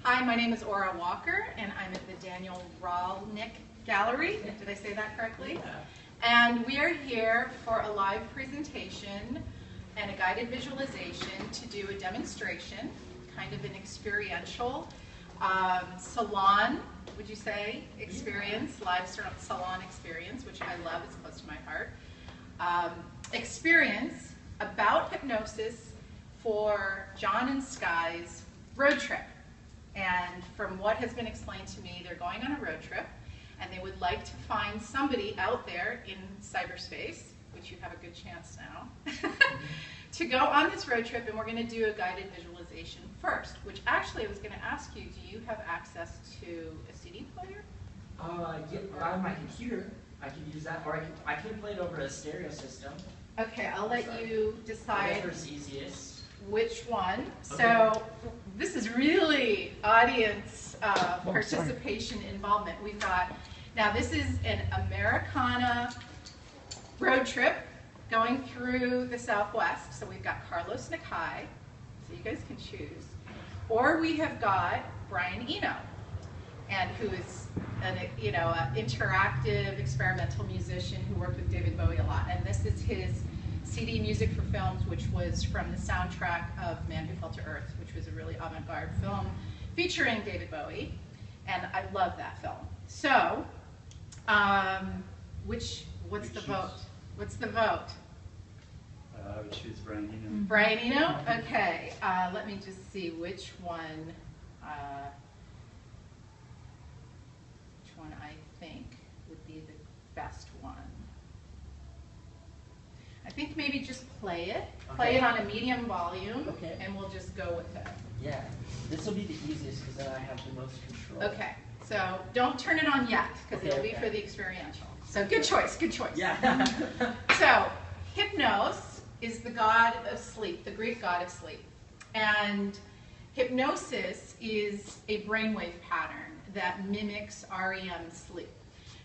Hi, my name is Aura Walker, and I'm at the Daniel Ralnick Gallery. Did I say that correctly? Yeah. And we are here for a live presentation and a guided visualization to do a demonstration, kind of an experiential salon, would you say, experience, live salon experience, which I love, it's close to my heart. Experience about hypnosis for John and Skye's road trip. And from what has been explained to me, they're going on a road trip, and they would like to find somebody out there in cyberspace, which you have a good chance now, to go on this road trip, and we're going to do a guided visualization first, which actually I was going to ask you, do you have access to a CD player? Yeah, on my computer, I can use that, or I can play it over a stereo system. Okay, I'll let you decide Whatever's easiest. Which one. Okay. So this is really audience participation involvement. We've got, now this is an Americana road trip going through the Southwest. So we've got Carlos Nakai, so you guys can choose. Or we have got Brian Eno, and who is an interactive experimental musician who worked with David Bowie a lot. And this is his CD Music for Films, which was from the soundtrack of Man Who Fell to Earth, which was a really avant-garde film featuring David Bowie, and I love that film. So, what's the vote? What's the vote? I would choose Brian Eno. Brian Eno? Okay, let me just see which one I think would be the best one. I think maybe just play it. Play it on a medium volume, and we'll just go with it. Yeah, this will be the easiest because then I have the most control. Okay, so don't turn it on yet because it'll be for the experiential. So good choice, good choice. Yeah. So Hypnos is the god of sleep, the Greek god of sleep. And hypnosis is a brainwave pattern that mimics REM sleep.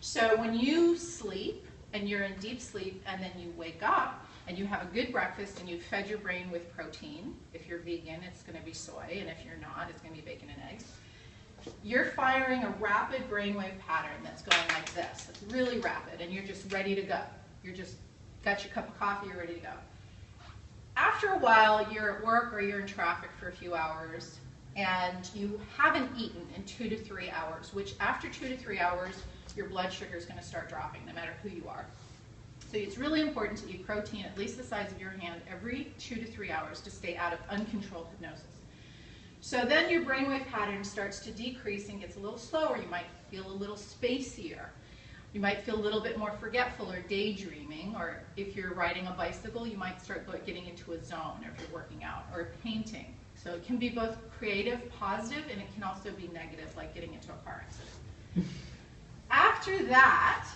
So when you sleep, and you're in deep sleep, and then you wake up, and you have a good breakfast, and you've fed your brain with protein. If you're vegan, it's going to be soy, and if you're not, it's going to be bacon and eggs. You're firing a rapid brainwave pattern that's going like this. It's really rapid, and you're just ready to go. You're just got your cup of coffee, you're ready to go. After a while, you're at work or you're in traffic for a few hours, and you haven't eaten in 2 to 3 hours, which after 2 to 3 hours, your blood sugar is going to start dropping no matter who you are. So it's really important to eat protein at least the size of your hand every 2 to 3 hours to stay out of uncontrolled hypnosis. So then your brainwave pattern starts to decrease and gets a little slower. You might feel a little spacier. You might feel a little bit more forgetful or daydreaming, or if you're riding a bicycle, you might start getting into a zone, or if you're working out, or painting. So it can be both creative, positive, and it can also be negative, like getting into a car accident. After that,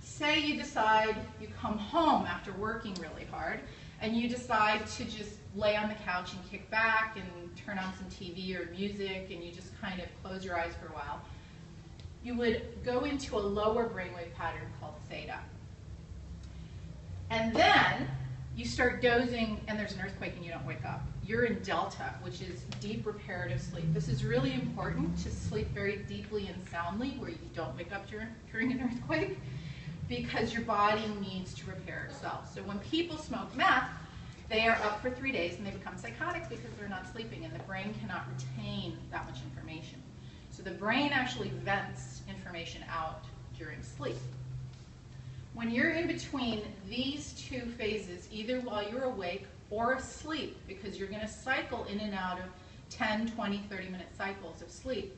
say you decide you come home after working really hard, and you decide to just lay on the couch and kick back and turn on some TV or music, and you just kind of close your eyes for a while, you would go into a lower brainwave pattern called theta. And then you start dozing, and there's an earthquake and you don't wake up. You're in delta, which is deep reparative sleep. This is really important, to sleep very deeply and soundly where you don't wake up during an earthquake, because your body needs to repair itself. So when people smoke meth, they are up for 3 days and they become psychotic because they're not sleeping, and the brain cannot retain that much information. So the brain actually vents information out during sleep. When you're in between these two phases, either while you're awake or asleep, because you're going to cycle in and out of 10, 20, 30-minute cycles of sleep,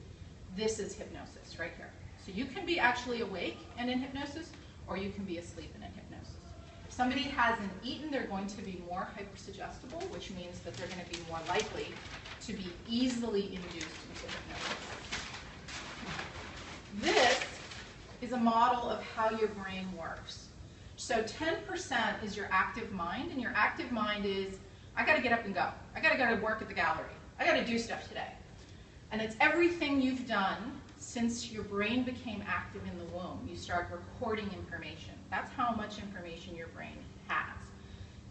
this is hypnosis right here. So you can be actually awake and in hypnosis, or you can be asleep and in hypnosis. If somebody hasn't eaten, they're going to be more hypersuggestible, which means that they're going to be more likely to be easily induced into hypnosis. This is a model of how your brain works. So 10% is your active mind, and your active mind is, I got to get up and go. I got to go to work at the gallery. I got to do stuff today. And it's everything you've done since your brain became active in the womb. You start recording information. That's how much information your brain has.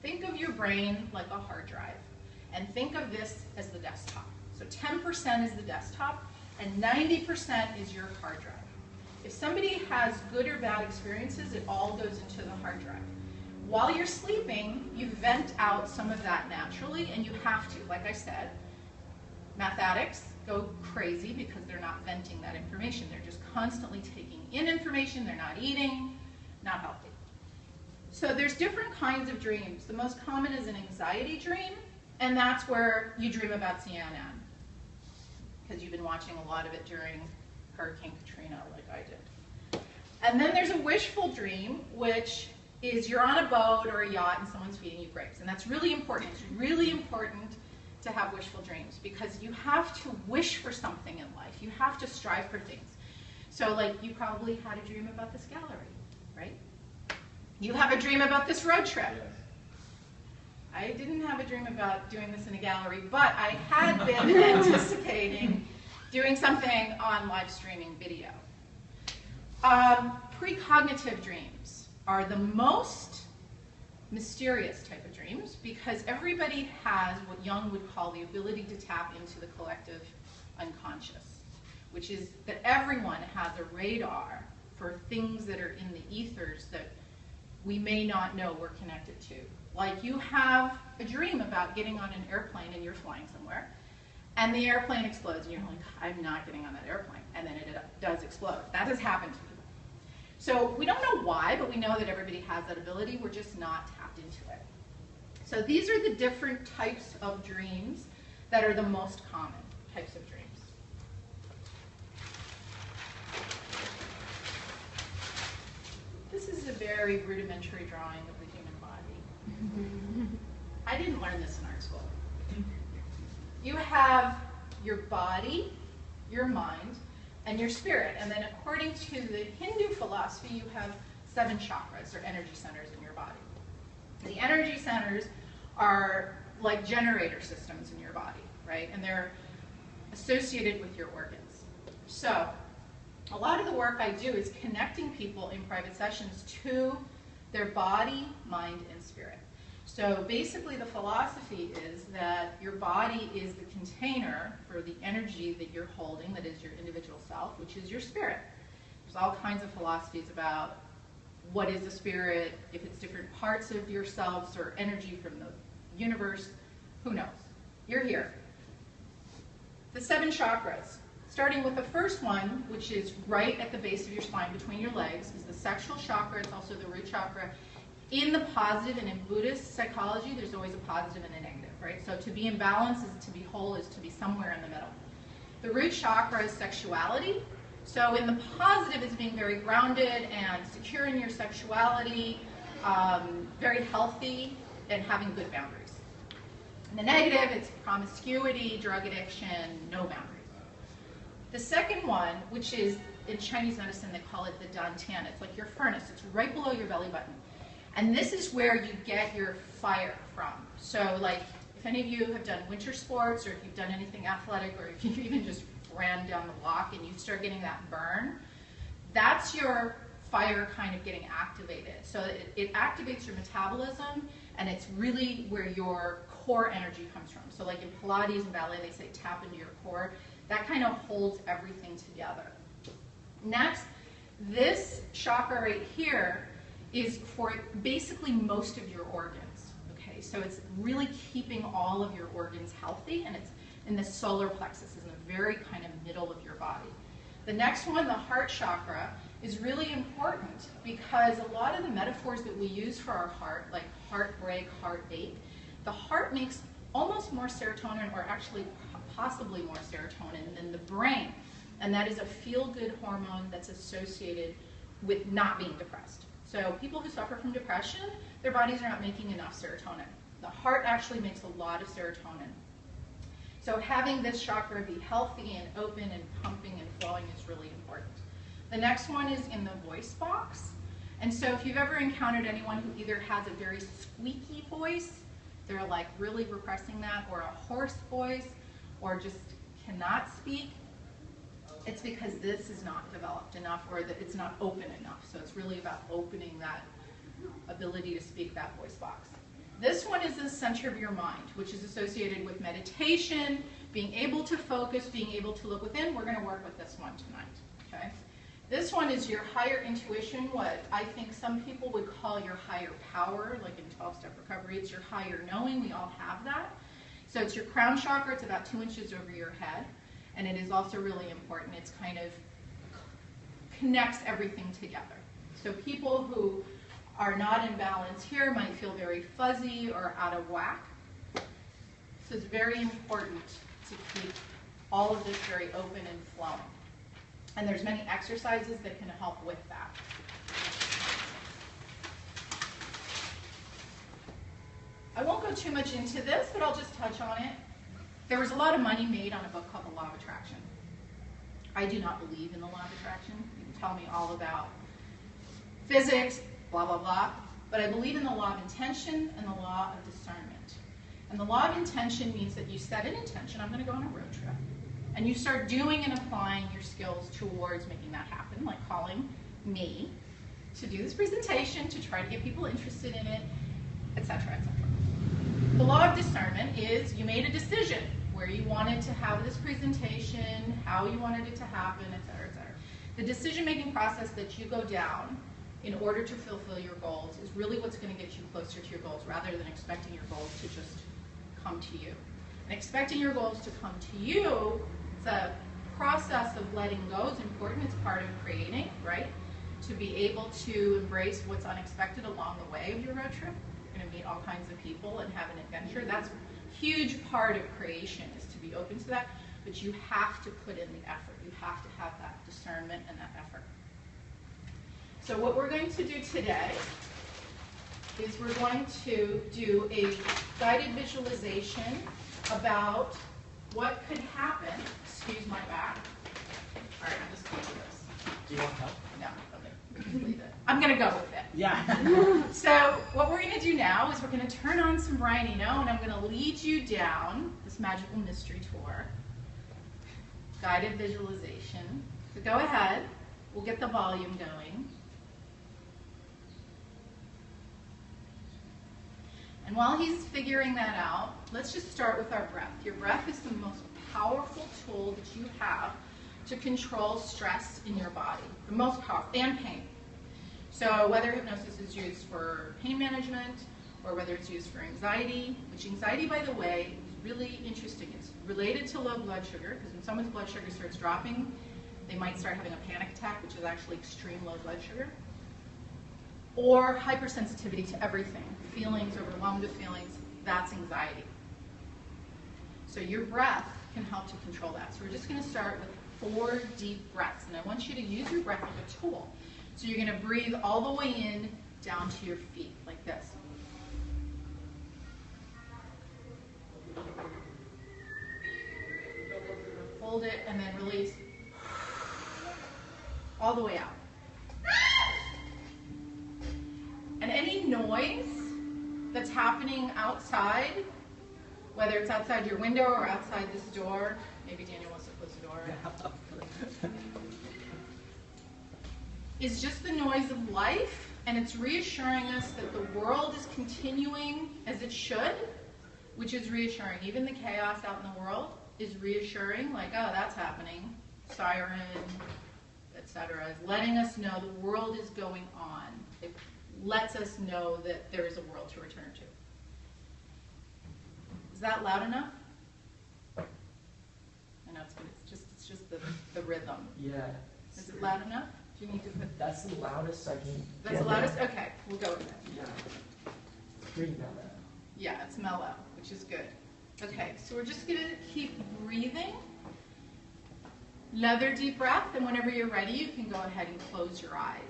Think of your brain like a hard drive, and think of this as the desktop. So 10% is the desktop, and 90% is your hard drive. If somebody has good or bad experiences, it all goes into the hard drive. While you're sleeping, you vent out some of that naturally, and you have to. Like I said, math addicts go crazy because they're not venting that information. They're just constantly taking in information. They're not eating, not healthy. So there's different kinds of dreams. The most common is an anxiety dream, and that's where you dream about CNN, because you've been watching a lot of it during Hurricane Katrina like I did. And then there's a wishful dream, which is you're on a boat or a yacht and someone's feeding you grapes. And that's really important. It's really important to have wishful dreams because you have to wish for something in life. You have to strive for things. So like you probably had a dream about this gallery, right? You have a dream about this road trip. Yes. I didn't have a dream about doing this in a gallery, but I had been anticipating doing something on live streaming video. Precognitive dreams are the most mysterious type of dreams because everybody has what Jung would call the ability to tap into the collective unconscious, which is that everyone has a radar for things that are in the ethers that we may not know we're connected to. Like you have a dream about getting on an airplane and you're flying somewhere, and the airplane explodes, and you're like, I'm not getting on that airplane, and then it does explode. That has happened to people. So we don't know why, but we know that everybody has that ability. We're just not tapped into it. So these are the different types of dreams that are the most common types of dreams. This is a very rudimentary drawing of the human body. I didn't learn this in art school. You have your body, your mind, and your spirit. And then according to the Hindu philosophy, you have 7 chakras, or energy centers in your body. The energy centers are like generator systems in your body, right? And they're associated with your organs. So a lot of the work I do is connecting people in private sessions to their body, mind, and spirit. So basically the philosophy is that your body is the container for the energy that you're holding, that is your individual self, which is your spirit. There's all kinds of philosophies about what is the spirit, if it's different parts of yourselves or energy from the universe, who knows? You're here. The 7 chakras, starting with the first one, which is right at the base of your spine between your legs, is the sexual chakra. It's also the root chakra. In the positive and in Buddhist psychology, there's always a positive and a negative, right? So to be in balance is to be whole, is to be somewhere in the middle. The root chakra is sexuality. So in the positive is being very grounded and secure in your sexuality, very healthy, and having good boundaries. In the negative, it's promiscuity, drug addiction, no boundaries. The second one, which is in Chinese medicine, they call it the dantian. It's like your furnace. It's right below your belly button. And this is where you get your fire from. So like, if any of you have done winter sports, or if you've done anything athletic, or if you even just ran down the block and you start getting that burn, that's your fire kind of getting activated. So it activates your metabolism, and it's really where your core energy comes from. So like in Pilates and ballet, they say tap into your core. That kind of holds everything together. Next, this chakra right here is for basically most of your organs. Okay, so it's really keeping all of your organs healthy, and it's in the solar plexus, in the very kind of middle of your body. The next one, the heart chakra, is really important because a lot of the metaphors that we use for our heart, like heartbreak, heartache, the heart makes almost more serotonin, or actually possibly more serotonin than the brain. And that is a feel-good hormone that's associated with not being depressed. So people who suffer from depression, their bodies are not making enough serotonin. The heart actually makes a lot of serotonin. So having this chakra be healthy and open and pumping and flowing is really important. The next one is in the voice box. And so if you've ever encountered anyone who either has a very squeaky voice, they're like really repressing that, or a hoarse voice, or just cannot speak, it's because this is not developed enough, or that it's not open enough. So it's really about opening that ability to speak, that voice box. This one is the center of your mind, which is associated with meditation, being able to focus, being able to look within. We're going to work with this one tonight. Okay? This one is your higher intuition, what I think some people would call your higher power, like in 12-step recovery. It's your higher knowing. We all have that. So it's your crown chakra. It's about 2 inches over your head. And it is also really important. It's kind of connects everything together. So people who are not in balance here might feel very fuzzy or out of whack. So it's very important to keep all of this very open and flowing. And there's many exercises that can help with that. I won't go too much into this, but I'll just touch on it. There was a lot of money made on a book called The Law of Attraction. I do not believe in the law of attraction. You can tell me all about physics, blah, blah, blah. But I believe in the law of intention and the law of discernment. And the law of intention means that you set an intention, I'm going to go on a road trip. And you start doing and applying your skills towards making that happen, like calling me to do this presentation, to try to get people interested in it, etc., etc. The law of discernment is you made a decision where you wanted to have this presentation, how you wanted it to happen, etc., etc. The decision-making process that you go down in order to fulfill your goals is really what's going to get you closer to your goals, rather than expecting your goals to just come to you. And expecting your goals to come to you, it's a process of letting go is important. It's part of creating, right? To be able to embrace what's unexpected along the way of your road trip. You're going to meet all kinds of people and have an adventure. That's a huge part of creation, is to be open to that. But you have to put in the effort. You have to have that discernment and that effort. So what we're going to do today is we're going to do a guided visualization about what could happen. Excuse my back. All right, I'm just going to do this. Do you want help? No, okay, we can leave it. I'm going to go with it. Yeah. So what we're going to do now is we're going to turn on some Brian Eno, and I'm going to lead you down this magical mystery tour. Guided visualization. So go ahead. We'll get the volume going. And while he's figuring that out, let's just start with our breath. Your breath is the most powerful tool that you have to control stress in your body. The most powerful, and pain. So whether hypnosis is used for pain management, or whether it's used for anxiety, which anxiety, by the way, is really interesting. It's related to low blood sugar, because when someone's blood sugar starts dropping, they might start having a panic attack, which is actually extreme low blood sugar. Or hypersensitivity to everything. Feelings, overwhelmed with feelings, that's anxiety. So your breath can help to control that. So we're just going to start with 4 deep breaths. And I want you to use your breath like a tool. So you're going to breathe all the way in, down to your feet, like this. Hold it, and then release all the way out. And any noise that's happening outside, whether it's outside your window or outside this door, maybe Daniel wants to close the door, is just the noise of life, and it's reassuring us that the world is continuing as it should, which is reassuring. Even the chaos out in the world is reassuring, like, oh, that's happening, siren, etc., is letting us know the world is going on. It lets us know that there is a world to return to. Is that loud enough? I know it's just the rhythm. Yeah. Is it loud enough? Do you need to put? That's the loudest I can. That's the loudest. Okay, we'll go with it. Yeah. It's pretty mellow. Yeah, it's mellow, which is good. Okay, so we're just gonna keep breathing. Another deep breath, and whenever you're ready, you can go ahead and close your eyes.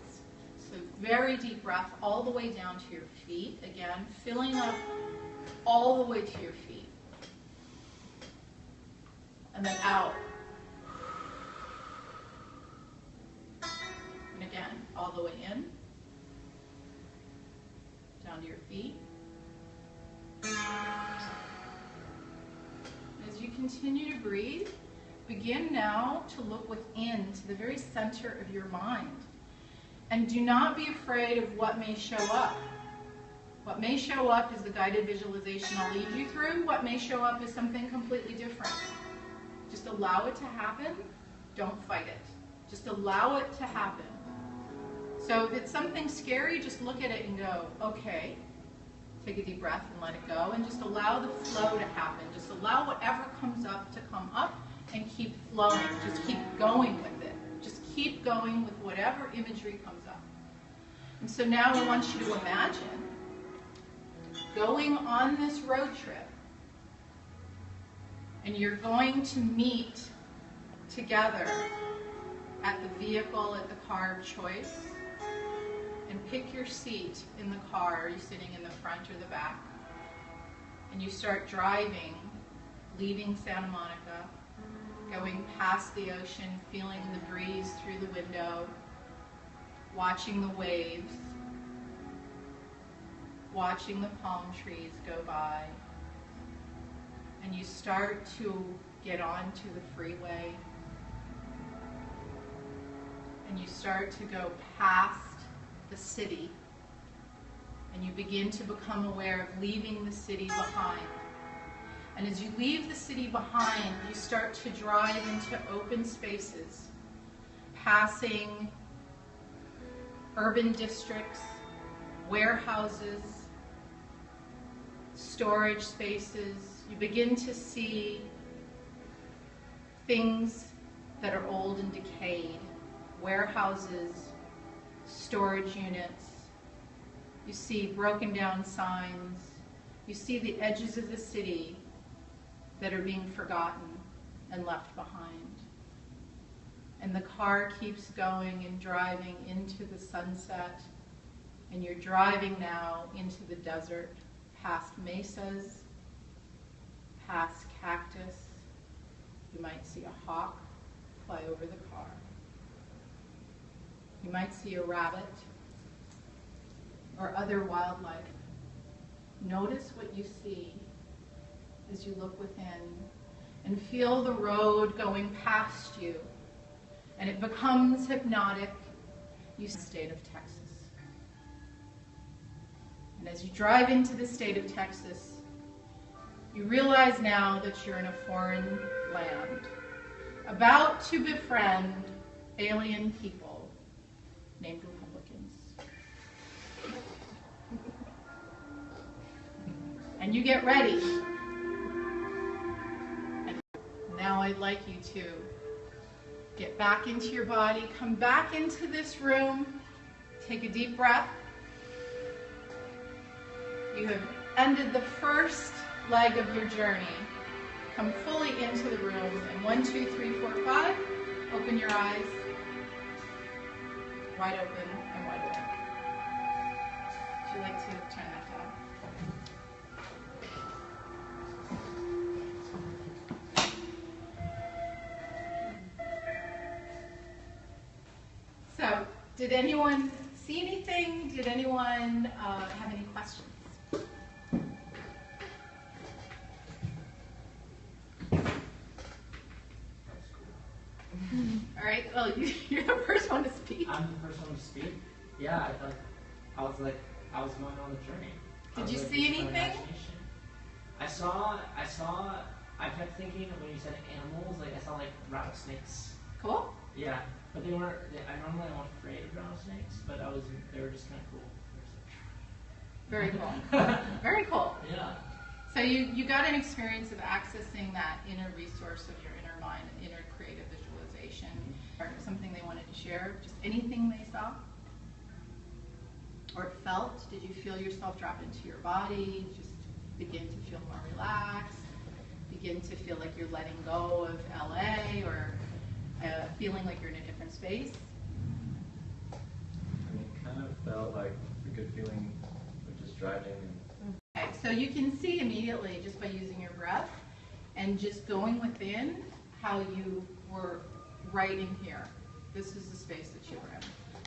So very deep breath all the way down to your feet. Again, filling up all the way to your feet. And then out. And again, all the way in. Down to your feet. As you continue to breathe, begin now to look within, to the very center of your mind. And do not be afraid of what may show up. What may show up is the guided visualization I'll lead you through. What may show up is something completely different. Just allow it to happen. Don't fight it. Just allow it to happen. So if it's something scary, just look at it and go, okay. Take a deep breath and let it go, and just allow the flow to happen. Just allow whatever comes up to come up and keep flowing. Just keep going with it. Just keep going with whatever imagery comes up. And so now I want you to imagine going on this road trip, and you're going to meet together at the vehicle, at the car of choice, and pick your seat in the car. Are you sitting in the front or the back? And you start driving, leaving Santa Monica, going past the ocean, feeling the breeze through the window, watching the waves, watching the palm trees go by. And you start to get onto the freeway. And you start to go past the city, and you begin to become aware of leaving the city behind. And as you leave the city behind, you start to drive into open spaces, passing urban districts, warehouses, storage spaces. You begin to see things that are old and decayed, warehouses, storage units. You see broken down signs. You see the edges of the city that are being forgotten and left behind. And the car keeps going and driving into the sunset, and you're driving now into the desert, past mesas, past cactus. You might see a hawk fly over the car. You might see a rabbit or other wildlife. Notice what you see as you look within, and feel the road going past you, and it becomes hypnotic. You see the state of Texas. And as you drive into the state of Texas, you realize now that you're in a foreign land, about to befriend alien people named Republicans. And you get ready. And now I'd like you to get back into your body, come back into this room, take a deep breath. You have ended the first leg of your journey. Come fully into the room, and 1, 2, 3, 4, 5, open your eyes. Wide open and wide awake. Would you like to turn that down? So, did anyone see anything? Did anyone have any questions? All right, well, you're the first one to speak. I'm the first one to speak? Yeah, I was going on the journey. Did you see anything? I kept thinking when you said animals, like I saw like rattlesnakes. Cool. Yeah, but they weren't, I'm not afraid of rattlesnakes, but they were just kind of cool. Very cool. Very cool. Yeah. So you got an experience of accessing that inner resource of your inner mind, inner creative visualization, or something they wanted to share, just anything they saw or felt. Did you feel yourself drop into your body, just begin to feel more relaxed, begin to feel like you're letting go of LA, or feeling like you're in a different space? I mean, it kind of felt like a good feeling of just driving. Okay, so you can see immediately just by using your breath and just going within how you were right in here. This is the space that you were in,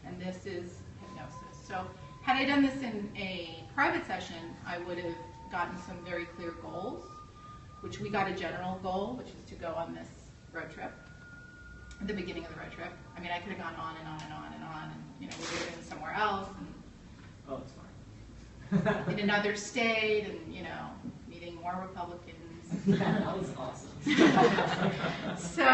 and this is hypnosis. So had I done this in a private session, I would have gotten some very clear goals, which we got a general goal, which is to go on this road trip, at the beginning of the road trip. I mean, I could have gone on and on and on and on, and we would have been somewhere else, and Oh, it's fine. in another state, and meeting more Republicans. That was awesome. So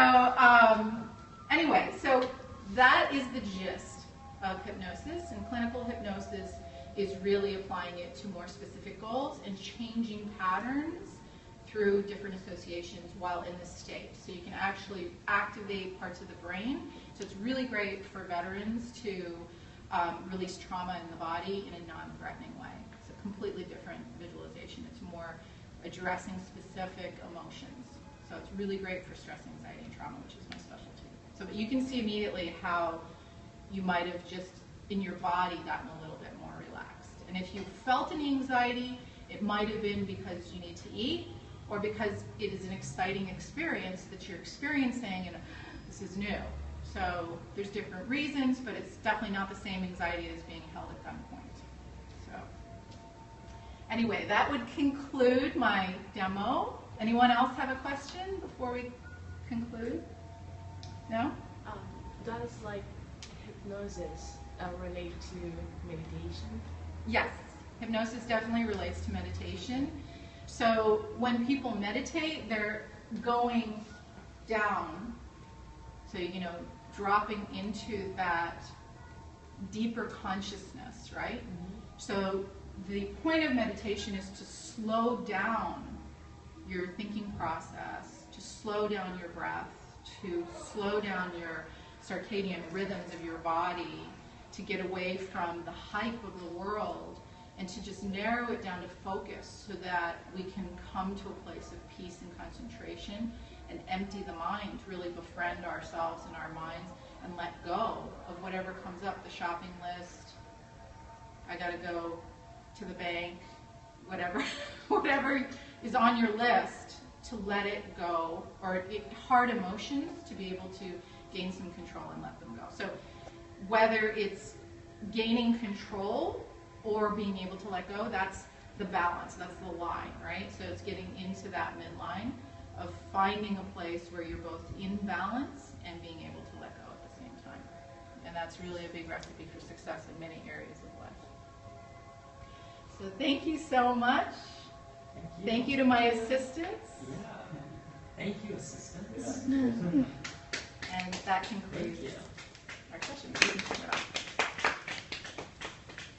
anyway, so that is the gist of hypnosis, and clinical hypnosis is really applying it to more specific goals and changing patterns through different associations while in this state. So you can actually activate parts of the brain. So it's really great for veterans to release trauma in the body in a non-threatening way. It's a completely different visualization. It's more addressing specific emotions. So it's really great for stress, anxiety, and trauma, which is my specialty. So but you can see immediately how you might have just in your body gotten a little bit more relaxed. And if you felt any anxiety, it might have been because you need to eat, or because it is an exciting experience that you're experiencing and this is new. So there's different reasons, but it's definitely not the same anxiety as being held at gunpoint. So anyway, that would conclude my demo. Anyone else have a question before we conclude? No? Does like hypnosis relate to meditation? Yes, hypnosis definitely relates to meditation. So when people meditate, they're going down, so dropping into that deeper consciousness, right? Mm-hmm. So the point of meditation is to slow down your thinking process, to slow down your breath, to slow down your circadian rhythms of your body, to get away from the hype of the world, and to just narrow it down to focus so that we can come to a place of peace and concentration and empty the mind, really befriend ourselves and our minds and let go of whatever comes up, the shopping list, I gotta go to the bank, whatever is on your list, to let it go, or hard emotions, to be able to gain some control and let them go. So whether it's gaining control or being able to let go, that's the balance, that's the line, right? So it's getting into that midline of finding a place where you're both in balance and being able to let go at the same time. And that's really a big recipe for success in many areas of life. So thank you so much. Thank you to my assistants. Yeah. Thank you, assistants. And that concludes our session.